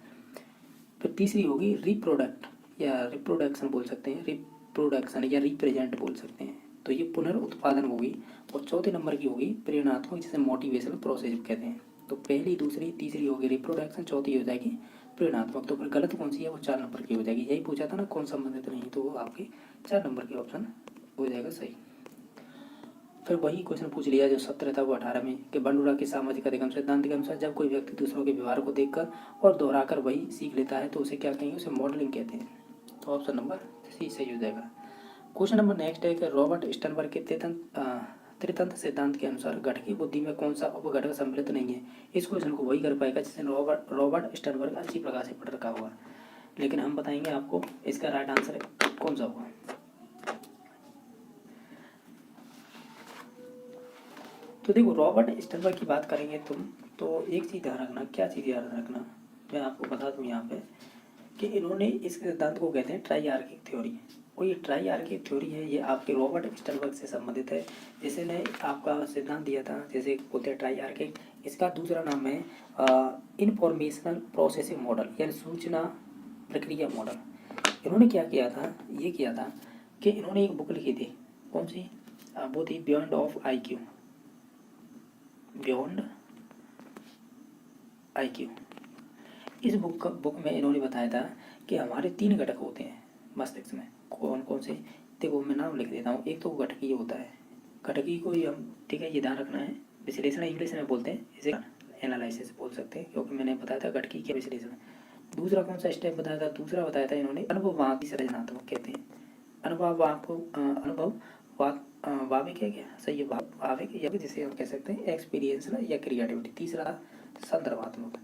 S1: फिर तीसरी होगी रिप्रोडक्ट या रिप्रोडक्शन बोल सकते हैं, रिप्रोडक्शन या रिप्रेजेंट बोल सकते हैं, तो ये पुनर्उत्पादन होगी। और चौथे नंबर की होगी प्रेरणात्मक, जिसे मोटिवेशनल प्रोसेस कहते हैं। तो पहली, दूसरी, तीसरी होगी रिप्रोडक्शन, चौथी हो जाएगी प्रेरणात्मक। तो फिर गलत कौन सी है, वो 4 नंबर की हो जाएगी। यही पूछा था ना कौन संबंधित नहीं, तो वो आपकी 4 नंबर की ऑप्शन हो जाएगा सही। फिर वही क्वेश्चन पूछ लिया जो 17 था वो 18 में, कि बांडुरा के सामाजिक अधिगम सिद्धांत के अनुसार जब कोई व्यक्ति दूसरों के व्यवहार को देखकर और दोहराकर वही सीख लेता है तो उसे क्या कहेंगे, उसे मॉडलिंग कहते हैं। तो ऑप्शन नंबर सी सही हो जाएगा। क्वेश्चन नंबर नेक्स्ट है कि रॉबर्ट स्टर्नबर्ग के त्रितंत्र सिद्धांत के अनुसार घटकी बुद्धि में कौन सा उपघटक सम्मिलित नहीं है। इस क्वेश्चन को वही कर पाएगा जिसे रॉबर्ट स्टर्नबर्ग अच्छी प्रकार से पढ़ रखा होगा, लेकिन हम बताएंगे आपको इसका राइट आंसर कौन सा होगा। तो देखो रॉबर्ट स्टर्नबर्ग की बात करेंगे तुम, तो एक चीज़ ध्यान रखना, क्या चीज़ ध्यान रखना, मैं आपको बता दूं यहाँ पे कि इन्होंने इस सिद्धांत को कहते हैं ट्राइआर्किक थ्योरी, और ये ट्राइआर्किक थ्योरी है, ये आपके रॉबर्ट स्टर्नबर्ग से संबंधित है, जिसने आपका सिद्धांत दिया था, जैसे बोलते हैं ट्राइआर्किक। इसका दूसरा नाम है इंफॉर्मेशनल प्रोसेसिंग मॉडल, यानी सूचना प्रक्रिया मॉडल। इन्होंने क्या किया था, ये किया था कि इन्होंने एक बुक लिखी थी, कौन सी, वो थी beyond of IQ, beyond IQ। इस बुक में इन्होंने बताया था कि हमारे 3 घटक होते हैं मस्तिष्क में, कौन कौन से, देखो मैं नाम लिख देता हूँ। एक तो घटकी होता है, घटकी को ही हम, ठीक है, ये ध्यान रखना है, विश्लेषण इंग्लिश में बोलते हैं, इसे एनालिसिस बोल सकते हैं, क्योंकि मैंने बताया था घटकी के विश्लेषण। दूसरा कौन सा स्टेप बताया था, दूसरा बताया था इन्होंने अनुभववाद संरचनात्मक कहते हैं, अनुभववाद को अनुभववाद वाविक है क्या, सही है, वाविक, या जिसे हम कह सकते हैं एक्सपीरियंस या क्रिएटिविटी। तीसरा संदर्भात्मक,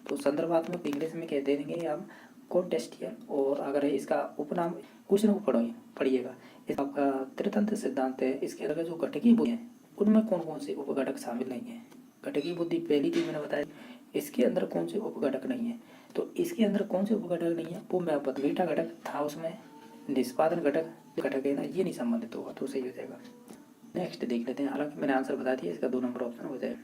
S1: तो संदर्भात्मक इंग्लिश में कहते हैं आप कॉन्टेक्स्चुअल, और अगर है इसका उपनाम, क्वेश्चन को पढ़िएगा। इसका आपका त्रितंत्र सिद्धांत है, इसके अगर जो घटकी बुद्धि है उनमें कौन कौन से उपघटक शामिल नहीं है। घटकी बुद्धि पहली चीज मैंने बताया, इसके अंदर कौन से उपघटक नहीं है, तो इसके अंदर कौन से उपघटक नहीं है वो मैं मीठा घटक था उसमें, निष्पादन घटक घटक है ना, ये नहीं संबंधित होगा, तो सही हो जाएगा। नेक्स्ट देख लेते हैं, हालांकि मैंने आंसर बता दिया, इसका 2 नंबर ऑप्शन हो जाएगा।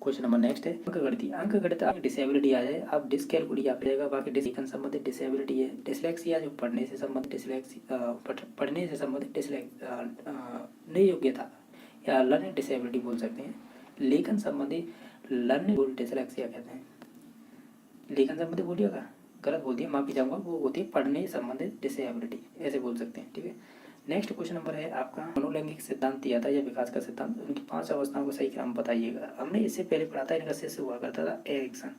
S1: क्वेश्चन नंबर नेक्स्ट है अंकगणित। अंकगणित आप डिसेबिलिटी आ जाए, आप डिसकैलकुलिटी आप जाएगा, बाकी डिसिशन संबंधित डिसेबिलिटी है। डिसलेक्सिया जो पढ़ने से संबंधित पढ़ने से संबंधित नहीं योग्यता या लर्निंग डिसेबिलिटी बोल सकते हैं। लेखन संबंधी लर्निंग डिसलेक्सिया कहते हैं। लेखन संबंधी बोलिएगा, गलत बोल दिया, माफी चाहूँगा, वो होती है पढ़ने संबंधित डिसेबिलिटी, ऐसे बोल सकते हैं, ठीक है। नेक्स्ट क्वेश्चन नंबर है आपका मनोलैंगिक सिद्धांत दिया था या विकास का सिद्धांत, उनकी 5 अवस्थाओं को सही क्रम बताइएगा। हमने इससे पहले पढ़ा था, इनका शिष्य हुआ करता था एरिक्सन,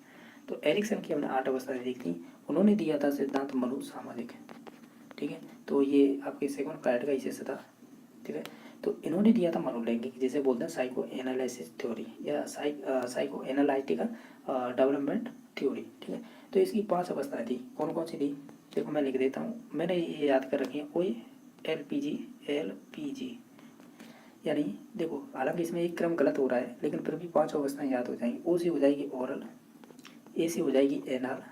S1: तो एरिक्सन की हमने 8 अवस्थाएं देखी। उन्होंने दिया था सिद्धांत मनोसामाजिक, ठीक है, तो ये आपके सेकंड पार्ट का ही शिष्य था, ठीक है। तो इन्होंने दिया था मनोलैंगिक, जिसे बोलते हैं साइको एनालिसिस थ्योरी या साइको एनालिटिकल डेवलपमेंट थ्योरी, ठीक है। तो इसकी 5 अवस्थाएं थी, कौन कौन सी थी, देखो मैं लिख देता हूँ, मैंने ये याद कर रखी है, LPG, यानी देखो, हालांकि इसमें एक क्रम गलत हो रहा है, लेकिन फिर भी 5 अवस्थाएं याद हो जाएंगी। O से हो जाएगी ओरल, A से हो जाएगी एनाल,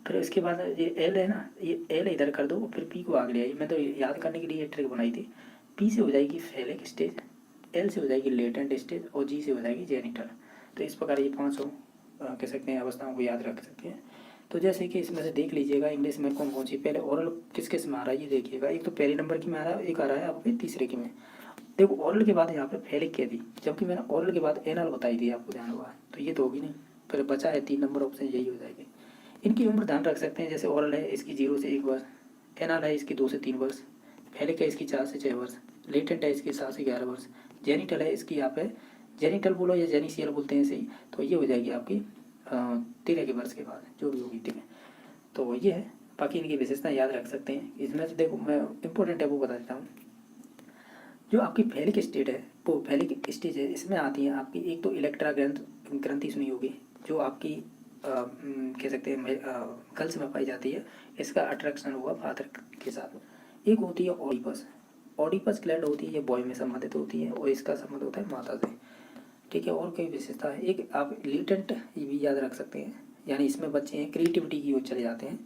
S1: फिर इसके बाद ये L है ना, ये L इधर कर दो, फिर P को आगे ले आई, मैं तो याद करने के लिए ये ट्रिक बनाई थी। P से हो जाएगी फेलिक स्टेज, L से हो जाएगी लेटेंट स्टेज, और G से हो जाएगी जेनिटल। तो इस प्रकार ये 5 कह सकते हैं अवस्थाओं को याद रख सकते हैं। तो जैसे कि इसमें से देख लीजिएगा इंग्लिश में कौन कौन सी, पहले ओरल किस किस में आ रहा है ये देखिएगा। एक तो पहले नंबर की में आ रहा है, एक आ रहा है आपके तीसरे की में। देखो ओरल के बाद यहाँ पे फेलिक कह दी, जबकि मैंने ओरल के बाद एनल बताई थी, आपको ध्यान होगा, तो ये तो होगी नहीं, फिर बचा है 3 नंबर ऑप्शन, यही हो जाएगी। इनकी उम्र ध्यान रख सकते हैं, जैसे ओरल है इसकी 0 से 1 वर्ष, एनल है इसकी 2 से 3 वर्ष, फेलिक है इसकी 4 से 6 वर्ष, लेटेंट है इसकी 7 से 11 वर्ष, जेनिटल है इसकी यहाँ पे, जेनिटल बोलो या जेनिसियल बोलते हैं सही, तो ये हो जाएगी आपकी 13 के वर्ष के बाद, जो भी होगी, ठीक है। तो ये है, बाकी इनकी विशेषता याद रख सकते हैं। इसमें से देखो मैं इंपॉर्टेंट है वो बता देता हूँ। जो आपकी फेलिक स्टेट है, वो फेलिक स्टेज है, इसमें आती है आपकी एक तो इलेक्ट्रा ग्रंथि सुनी होगी, जो आपकी कह सकते हैं गर्ल्स में पाई जाती है, इसका अट्रैक्शन हुआ फादर के साथ। एक होती है ऑडिपस, ऑडिपस ग्लैंड होती है, ये बॉय में संबंधित होती है, और इसका संबंध होता है माता से, ठीक है। और कई विशेषता है, एक आप लेटेंट भी याद रख सकते हैं, यानी इसमें बच्चे हैं क्रिएटिविटी की ओर चले जाते हैं।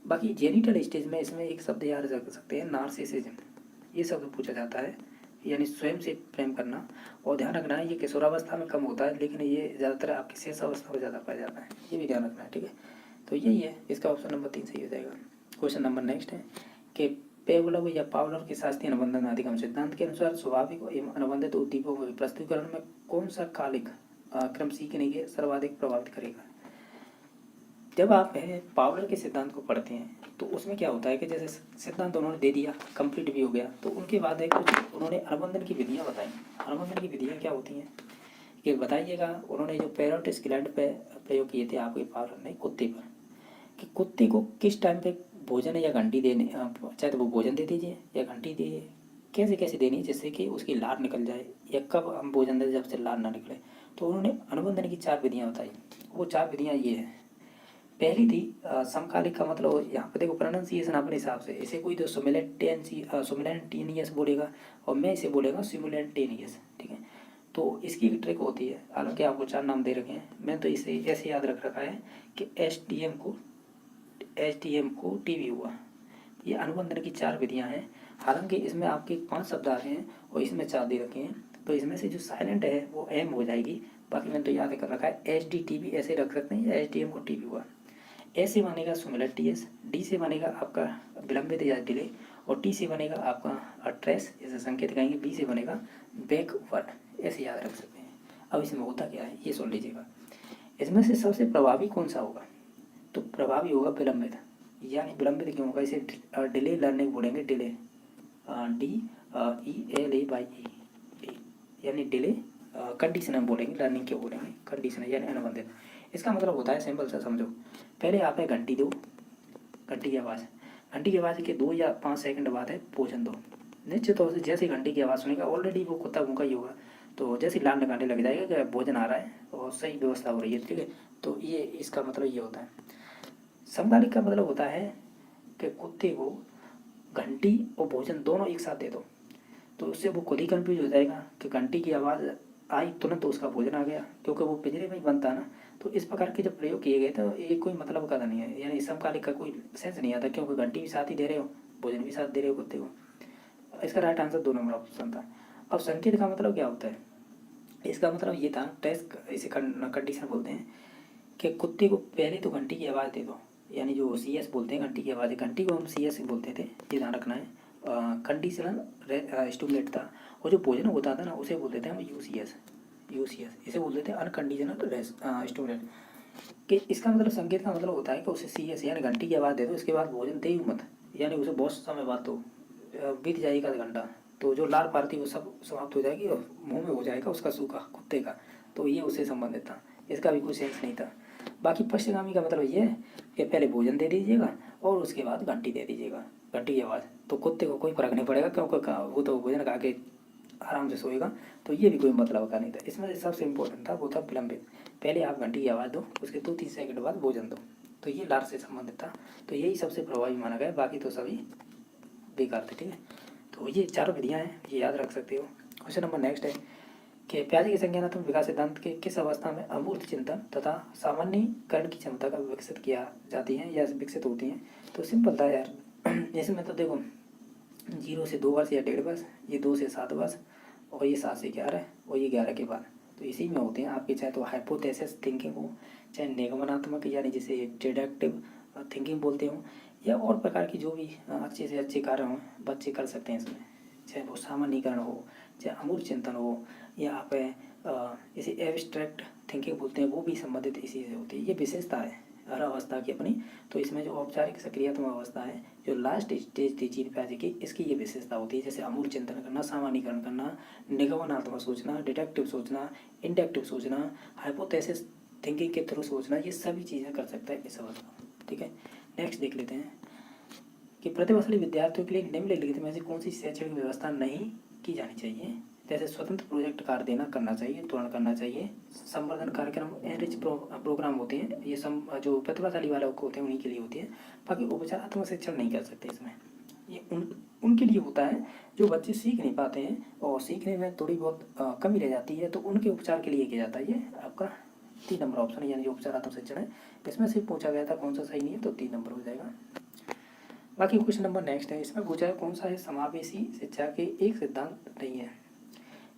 S1: बाकी जेनिटल स्टेज में इसमें एक शब्द याद रख सकते हैं, नार्सिसिज्म, ये शब्द पूछा जाता है, यानी स्वयं से प्रेम करना। और ध्यान रखना है ये किशोरावस्था में कम होता है, लेकिन ये ज़्यादातर आपकी शेष अवस्था में ज़्यादा पाया जाता है, ये भी ध्यान रखना है, ठीक है। तो यही है, इसका ऑप्शन नंबर 3 सही हो जाएगा। क्वेश्चन नंबर नेक्स्ट है कि पेवलोव या पावलोव के शास्त्रीय अनुबंधन अधिगम सिद्धांत के अनुसार स्वाभाविक एवं अनुबंधित उद्दीपकों के प्रस्तुतिकरण में कौन सा कालिक क्रम सीखने के सर्वाधिक प्रभावित करेगा। जब आप पावलर के सिद्धांत को पढ़ते हैं तो उसमें क्या होता है कि जैसे सिद्धांत उन्होंने दे दिया, कंप्लीट भी हो गया, तो उनके बाद है कुछ उन्होंने अनुबंधन की विधियाँ बताई। अनुबंधन की विधियाँ क्या होती हैं कि बताइएगा, उन्होंने जो पैरोटिस ग्लैंड पे प्रयोग किए थे आपके पावलर ने कुत्ते पर, कि कुत्ते को किस टाइम पे भोजन या घंटी देने, चाहे तो वो भोजन दे दीजिए या घंटी दीजिए, कैसे कैसे देनी है जिससे कि उसकी लार निकल जाए, या कब हम भोजन दें जब से लार ना निकले। तो उन्होंने अनुबंधन की 4 विधियाँ बताई। वो 4 विधियाँ ये हैं। पहली थी समकालिक का मतलब, यहाँ पे देखो प्रोनाउंसिएशन अपने हिसाब से, इसे कोई तो सिमुलेंटेनियस बोलेगा और मैं इसे बोलेगा सिमुलेंटेनियस, ठीक है। तो इसकी एक ट्रिक होती है, हालांकि आपको 4 नाम दे रखे हैं, मैं तो इसे ऐसे याद रख रखा है कि एच टी एम को टीवी हुआ। ये अनुबंधन की 4 विधियाँ हैं। हालांकि इसमें आपके 5 शब्द आ रहे हैं और इसमें 4 दे रखे हैं, तो इसमें से जो साइलेंट है वो एम हो जाएगी, बाकी मैंने तो याद कर रखा है HDTV ऐसे रख सकते हैं, या HDM को टीवी हुआ। ए से बनेगा सिमुलेंटेनियस, डी से बनेगा आपका विलंबित या डिले, और टी से बनेगा आपका ट्रेस, जैसे संकेत कहेंगे, बी से बनेगा बैकवर्ड, ऐसे याद रख सकते हैं। अब इसमें होता क्या है ये सुन लीजिएगा। इसमें से सबसे प्रभावी कौन सा होगा, तो प्रभावी होगा विलंबित, यानी विलंबित क्यों होगा, इसे डिले लर्निंग बोलेंगे, डिले DELAY, यानी डिले कंडीशनर बोलेंगे, लर्निंग क्यों बोलेंगे, कंडीशनर यानी अनुबंधित। इसका मतलब होता है, सिंपल सा समझो, पहले आपने घंटी दो, घंटी की आवाज़ के 2 या 5 सेकंड बाद है भोजन दो। निश्चित तौर से जैसे घंटी की आवाज़ सुनेगा, ऑलरेडी वो कुत्ता भूखा ही होगा, तो जैसे लाल लगाने लग जाएगा कि भोजन आ रहा है और सही व्यवस्था हो रही है, ठीक है। तो ये इसका मतलब ये होता है। समकालिक का मतलब होता है कि कुत्ते को घंटी और भोजन दोनों एक साथ दे दो, तो उससे वो खुद ही कन्फ्यूज हो जाएगा कि घंटी की आवाज़ आई तुरंत तो उसका भोजन आ गया, क्योंकि वो पिंजरे में ही बनता है ना। तो इस प्रकार के जब प्रयोग किए गए तो ये कोई मतलब का नहीं है, यानी समकालिक का कोई सेंस नहीं आता, क्योंकि घंटी भी साथ ही दे रहे हो भोजन भी साथ दे रहे हो कुत्ते को। इसका राइट आंसर 2 नंबर ऑप्शन था। अब संकेत का मतलब क्या होता है, इसका मतलब ये था, टेस्ट इसे कंडीशन बोलते हैं कि कुत्ते को पहले तो घंटी की आवाज़ दे दो, यानी जो CS बोलते हैं घंटी की आवाज़ है, घंटी को हम CS बोलते थे, ये ध्यान रखना है। कंडीशनल स्टिमुलेट था, और जो भोजन होता था ना उसे बोलते थे हम यूसीएस, इसे बोलते थे अनकंडीशनल स्टिमुलेट। कि इसका मतलब संकेत का मतलब होता है कि उसे CS यानी घंटी की आवाज़ दे दो, इसके बाद भोजन दे ही मत, यानी उसे बहुत समय बाद दो, बीत जाएगा आधा घंटा तो जो लार पार थी वो सब समाप्त हो जाएगी और मुंह में हो जाएगा उसका सूखा कुत्ते का, तो ये उससे संबंधित था, इसका भी कोई सेंस नहीं था। बाकी पश्चगामी का मतलब ये है कि पहले भोजन दे दीजिएगा और उसके बाद घंटी दे दीजिएगा, घंटी की आवाज़, तो कुत्ते को कोई फर्क नहीं पड़ेगा क्योंकि वो तो भोजन खा के आराम से सोएगा, तो ये भी कोई मतलब का नहीं था। इसमें से सबसे इम्पोर्टेंट था वो था विलंबित, पहले आप घंटी की आवाज़ दो, उसके 2-3 सेकंड बाद भोजन दो, तो ये लार से संबंधित था, तो यही सबसे प्रभावी माना गया, बाकी तो सभी बेकार थे। ठीक है, तो ये 4 विधियाँ हैं, ये याद रख सकते हो। क्वेश्चन नंबर नेक्स्ट है कि प्याजे के संज्ञानात्मक विकास सिद्धांत के किस अवस्था में अमूर्त चिंतन तथा सामान्यीकरण की क्षमता का विकसित किया जाती है या विकसित होती हैं। तो सिंपल था यार, इसमें तो देखो 0 से 2 वर्ष या 1.5 वर्ष, ये 2 से 7 वर्ष, और ये 7 से 11, और ये 11 के बाद, तो इसी में होते हैं आपके, चाहे तो हाइपोथेसिस थिंकिंग हो, चाहे निगमनात्मक यानी जिसे डिडक्टिव थिंकिंग बोलते हो, या और प्रकार की जो भी अच्छे से अच्छे कार्य हों बच्चे कर सकते हैं इसमें, चाहे वो सामान्यीकरण हो, चाहे अमूर्त चिंतन हो, या आप इसे एब्स्ट्रैक्ट थिंकिंग बोलते हैं, वो भी संबंधित इसी से होती है। ये विशेषता है हर अवस्था की अपनी, तो इसमें जो औपचारिक सक्रियात्मक अवस्था है, जो लास्ट स्टेज थी चीन प्याजे की, इसकी ये विशेषता होती है, जैसे अमूर्त चिंतन करना, सामान्यीकरण करना, निगमनात्मक सोचना, डिडक्टिव सोचना, इंडक्टिव सोचना, हाइपोथेसिस थिंकिंग के थ्रू सोचना, ये सभी चीज़ें कर सकता है इस अवस्था में। ठीक है, नेक्स्ट देख लेते हैं कि प्रतिभाशाली विद्यार्थियों के लिए निम्नलिखित में से कौन सी शैक्षणिक व्यवस्था नहीं की जानी चाहिए। जैसे स्वतंत्र प्रोजेक्ट कार्य देना करना चाहिए, तुरंत करना चाहिए, संवर्धन कार्यक्रम एनरिच प्रोग्राम होते हैं, ये जो प्रतिभाशाली वाले होते हैं उन्हीं के लिए होती है। बाकी उपचारात्मक शिक्षण नहीं कर सकते इसमें, ये उनके लिए होता है जो बच्चे सीख नहीं पाते हैं और सीखने में थोड़ी बहुत कमी रह जाती है, तो उनके उपचार के लिए किया जाता है। ये आपका 3 नंबर ऑप्शन है, यानी जो उपचारात्मक शिक्षण है, इसमें से पूछा गया था कौन सा सही नहीं है, तो 3 नंबर हो जाएगा। बाकी क्वेश्चन नंबर नेक्स्ट है, इसमें पूछा है कौन सा है समावेशी शिक्षा के एक सिद्धांत नहीं है।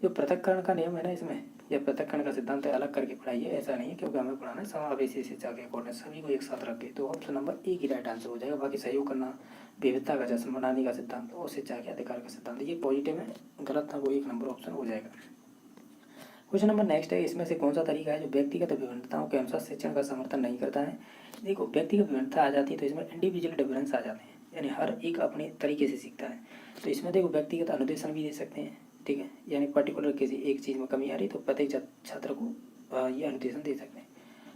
S1: जो पृथक्करण का नियम है ना, इसमें या पृथक्करण का सिद्धांत है, अलग करके पढ़ाइए, ऐसा नहीं है, क्योंकि हमें पढ़ाना है समावेशी शिक्षा के अकॉर्डिंग सभी को एक साथ रख के, तो ऑप्शन नंबर ए की राइट आंसर हो जाएगा। बाकी सहयोग करना, विविधता का जश्न मनाने का सिद्धांत और शिक्षा के अधिकार का सिद्धांत, ये पॉजिटिव है, गलत था वो 1 नंबर ऑप्शन हो जाएगा। क्वेश्चन नंबर नेक्स्ट है, इसमें से कौन सा तरीका है जो व्यक्तिगत विभिन्नताओं के अनुसार शिक्षण का समर्थन नहीं करता है। देखो व्यक्तिगत विभिन्नता आ जाती है तो इसमें इंडिविजुअल डिफरेंस आ जाते हैं, यानी हर एक अपने तरीके से सीखता है, तो इसमें देखो व्यक्तिगत अनुदेशन भी दे सकते हैं। ठीक है, यानी पर्टिकुलर किसी एक चीज़ में कमी आ रही तो प्रत्येक छात्र को ये अनुदेशन दे सकते हैं।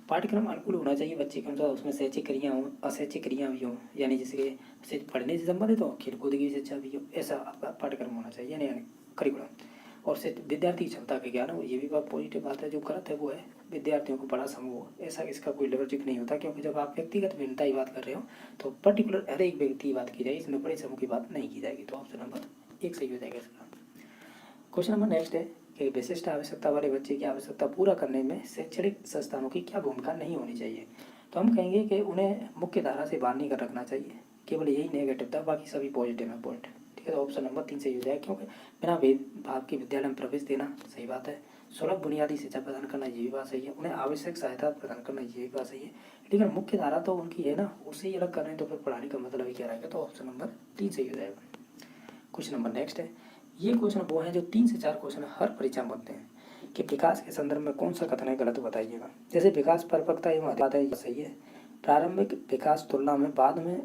S1: पाठ्यक्रम अनुकूल होना चाहिए बच्चे के अनुसार, उसमें शैक्षिक क्रिया हों, अशैक्षिक क्रिया भी हों, यानी जैसे सिर्फ पढ़ने से संबंधित हो, खेलकूद की शिक्षा भी हो, ऐसा आपका पाठ्यक्रम होना चाहिए, यानी करिकुलम। और सिर्फ विद्यार्थी की क्षमता के ज्ञान हो, ये भी बात पॉजिटिव बात है। जो गलत है वो है विद्यार्थियों को बड़ा समूह, ऐसा इसका कोई लॉजिक नहीं होता, क्योंकि जब आप व्यक्तिगत भिन्नता की बात कर रहे हो तो पर्टिकुलर हर एक व्यक्ति की बात की जाएगी, इसमें बड़े समूह की बात नहीं की जाएगी, तो ऑप्शन नंबर 1 सही हो जाएगा इसका। क्वेश्चन नंबर नेक्स्ट है कि विशिष्ट आवश्यकता वाले बच्चे की आवश्यकता पूरा करने में शैक्षणिक संस्थानों की क्या भूमिका नहीं होनी चाहिए। तो हम कहेंगे कि उन्हें मुख्य धारा से बाहर नहीं कर रखना चाहिए, केवल यही नेगेटिव था, बाकी सभी पॉजिटिव है पॉइंट। ठीक है, तो ऑप्शन नंबर 3 सही हो जाएगा, क्योंकि बिना भेदभाव के विद्यालय में प्रवेश देना सही बात है, सुलभ बुनियादी शिक्षा प्रदान करना ये भी बात सही है, उन्हें आवश्यक सहायता प्रदान करना ये भी बात सही है, लेकिन मुख्य धारा तो उनकी है ना, उससे ही अलग कर रहे हैं तो फिर पढ़ाने का मतलब ही क्या रहेगा, तो ऑप्शन नंबर 3 सही हो जाएगा। क्वेश्चन नंबर नेक्स्ट है, ये क्वेश्चन वो हैं जो 3 से 4 क्वेश्चन हर परीक्षा में बनते हैं कि विकास के संदर्भ में कौन सा कथन है गलत बताइएगा। जैसे विकास परिपक्वता एवं बात है, ये सही है, प्रारंभिक विकास तुलना में बाद में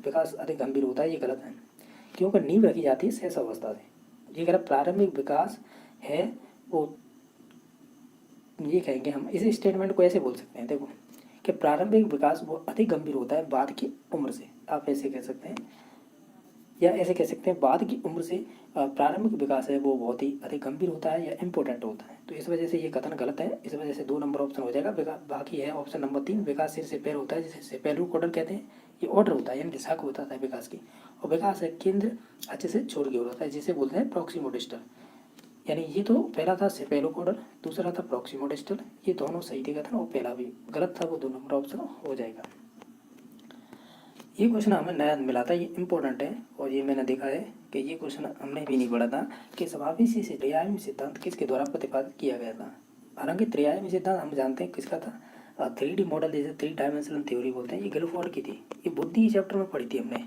S1: विकास अधिक गंभीर होता है, ये गलत है, क्योंकि नींव रखी जाती है शेष अवस्था से। ये अगर प्रारंभिक विकास है वो, ये कहेंगे हम, इस स्टेटमेंट को ऐसे बोल सकते हैं, देखो कि प्रारंभिक विकास वो अधिक गंभीर होता है बाद की उम्र से, आप ऐसे कह सकते हैं, या ऐसे कह सकते हैं बाद की उम्र से प्रारंभिक विकास है वो बहुत ही अधिक गंभीर होता है या इम्पोर्टेंट होता है, तो इस वजह से ये कथन गलत है, इस वजह से 2 नंबर ऑप्शन हो जाएगा। बाकी है ऑप्शन नंबर 3, विकास सिर से पैर होता है, जिसे सेपेलू ऑर्डर कहते हैं, ये ऑर्डर होता है यानी दिशा को बताता है विकास की, और विकास है केंद्र अच्छे से छोड़ के होता है, जिसे बोलते हैं प्रॉक्सिमोडिस्टल, यानी ये तो पहला था सेपेलो ऑर्डर, दूसरा था प्रॉक्सिमोडिस्टल, ये दोनों सही थे कथन, और पहला भी गलत था, वो 2 नंबर ऑप्शन हो जाएगा। ये क्वेश्चन हमें नया मिला था, ये इंपॉर्टेंट है और और ये मैंने देखा है कि ये क्वेश्चन हमने भी नहीं पढ़ा था कि समावेशी से त्रिआयामी सिद्धांत किसके द्वारा प्रतिपादित किया गया था। हालांकि त्रिआयामी सिद्धांत हम जानते हैं किसका था, 3D मॉडल जैसे 3 डायमेंशनल थ्योरी बोलते हैं, ये गिलफोर्ड की थी। ये बुद्धि चैप्टर में पढ़ी थी हमने,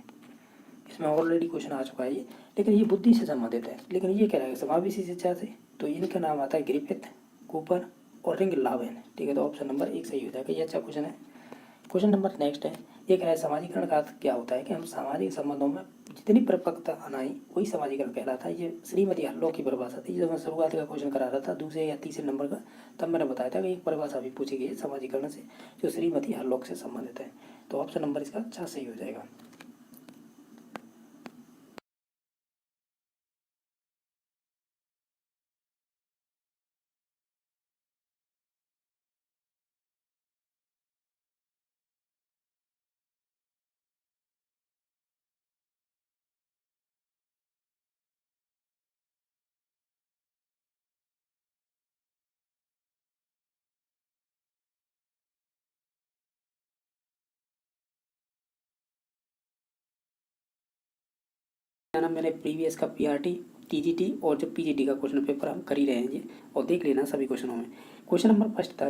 S1: इसमें ऑलरेडी क्वेश्चन आ चुका है ये, लेकिन ये बुद्धि से संबंधित है। लेकिन ये कह रहा है समावेशी शिक्षा से, तो इनका नाम आता है ग्रिफिथ, कूपर और रिंग लावेन। ठीक है, तो ऑप्शन नंबर 1 सही हो जाएगा। ये अच्छा क्वेश्चन है। क्वेश्चन नंबर नेक्स्ट है, ये कह रहा है समाजीकरण का अर्थ क्या होता है कि हम सामाजिक संबंधों में जितनी परिपक्वता आनाई वही समाजीकरण कहलाता है। ये श्रीमती हल्लो की परिभाषा थी, जब मैं शुरुआत का क्वेश्चन करा रहा था दूसरे या तीसरे नंबर का, तब मैंने बताया था कि एक परिभाषा भी पूछी गई है समाजीकरण से जो श्रीमती हल्लोक से संबंधित है। तो ऑप्शन नंबर इसका अच्छा सही हो जाएगा। ना मैंने प्रीवियस का PRT, TGT और जो PGT का क्वेश्चन पेपर हम कर ही रहे हैं ये, और देख लेना सभी क्वेश्चनों में। क्वेश्चन नंबर फर्स्ट था